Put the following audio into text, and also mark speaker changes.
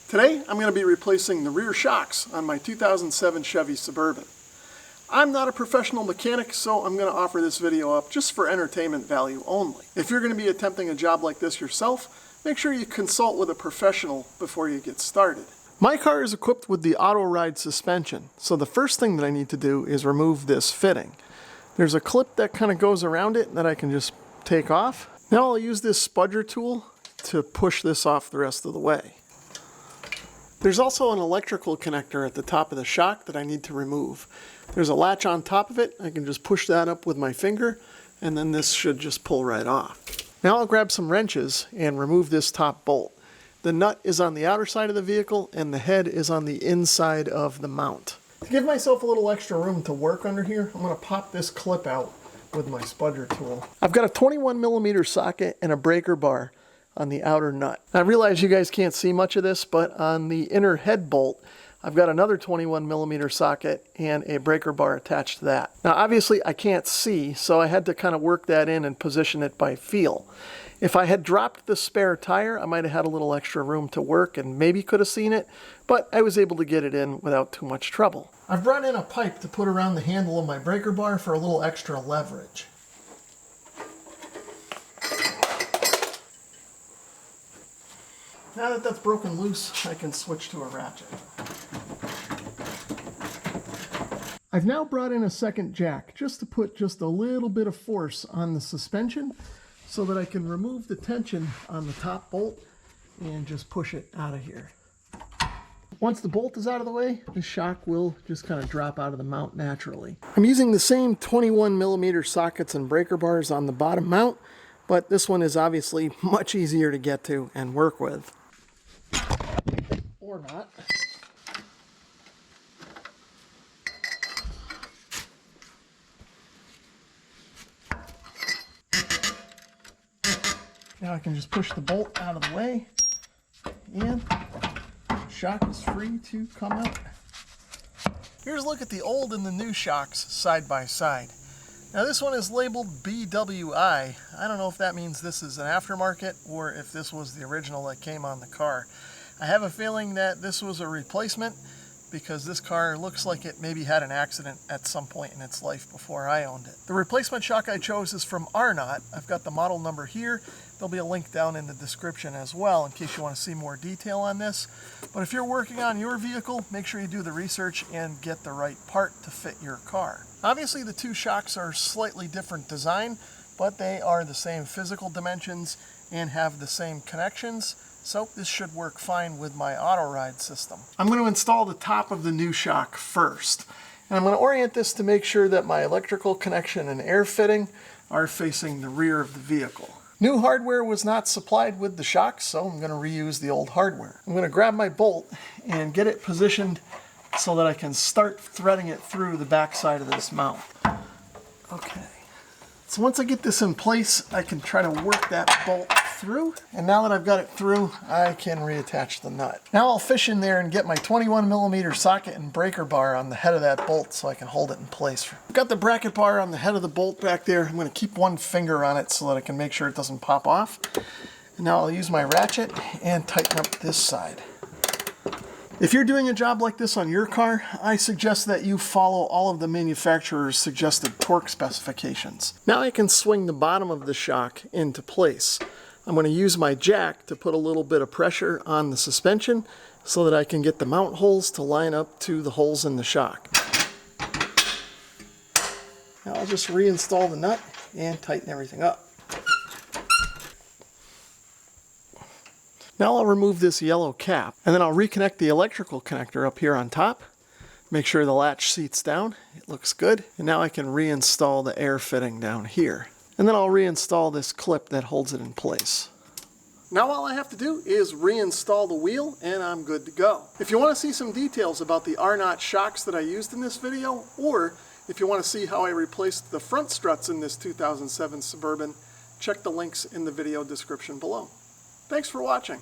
Speaker 1: Today I'm going to be replacing the rear shocks on my 2007 Chevy Suburban. I'm not a professional mechanic, so I'm going to offer this video up just for entertainment value only. If you're going to be attempting a job like this yourself, make sure you consult with a professional before you get started. My car is equipped with the auto ride suspension, so the first thing that I need to do is remove this fitting. There's a clip that kind of goes around it that I can just take off. Now I'll use this spudger tool to push this off the rest of the way. There's also an electrical connector at the top of the shock that I need to remove. There's a latch on top of it. I can just push that up with my finger, and then this should just pull right off. Now I'll grab some wrenches and remove this top bolt. The nut is on the outer side of the vehicle, and the head is on the inside of the mount. To give myself a little extra room to work under here, I'm going to pop this clip out with my spudger tool. I've got a 21mm socket and a breaker bar on the outer nut. I realize you guys can't see much of this, but on the inner head bolt, I've got another 21mm socket and a breaker bar attached to that. Now obviously I can't see, so I had to kind of work that in and position it by feel. If I had dropped the spare tire, I might have had a little extra room to work and maybe could have seen it, but I was able to get it in without too much trouble. I've brought in a pipe to put around the handle of my breaker bar for a little extra leverage. Now that that's broken loose, I can switch to a ratchet. I've now brought in a second jack just to put just a little bit of force on the suspension so that I can remove the tension on the top bolt and just push it out of here. Once the bolt is out of the way, the shock will just kind of drop out of the mount naturally. I'm using the same 21mm sockets and breaker bars on the bottom mount, but this one is obviously much easier to get to and work with. Or not. Now I can just push the bolt out of the way, and the shock is free to come out. Here's a look at the old and the new shocks side by side. Now this one is labeled BWI. I don't know if that means this is an aftermarket or if this was the original that came on the car. I have a feeling that this was a replacement because this car looks like it maybe had an accident at some point in its life before I owned it. The replacement shock I chose is from Arnott. I've got the model number here. There'll be a link down in the description as well in case you want to see more detail on this. But if you're working on your vehicle, make sure you do the research and get the right part to fit your car. Obviously the two shocks are slightly different design, but they are the same physical dimensions and have the same connections. So this should work fine with my auto ride system. I'm going to install the top of the new shock first. And I'm going to orient this to make sure that my electrical connection and air fitting are facing the rear of the vehicle. New hardware was not supplied with the shocks, so I'm going to reuse the old hardware. I'm going to grab my bolt and get it positioned so that I can start threading it through the back side of this mount. Okay. So once I get this in place, I can try to work that bolt through. And now that I've got it through, I can reattach the nut. Now I'll fish in there and get my 21mm socket and breaker bar on the head of that bolt so I can hold it in place. I've got the bracket bar on the head of the bolt back there. I'm going to keep one finger on it so that I can make sure it doesn't pop off. And now I'll use my ratchet and tighten up this side. If you're doing a job like this on your car, I suggest that you follow all of the manufacturer's suggested torque specifications. Now I can swing the bottom of the shock into place. I'm going to use my jack to put a little bit of pressure on the suspension so that I can get the mount holes to line up to the holes in the shock. Now I'll just reinstall the nut and tighten everything up. Now I'll remove this yellow cap, and then I'll reconnect the electrical connector up here on top. Make sure the latch seats down. It looks good. And now I can reinstall the air fitting down here. And then I'll reinstall this clip that holds it in place. Now all I have to do is reinstall the wheel and I'm good to go. If you want to see some details about the Arnott shocks that I used in this video, or if you want to see how I replaced the front struts in this 2007 Suburban, check the links in the video description below. Thanks for watching.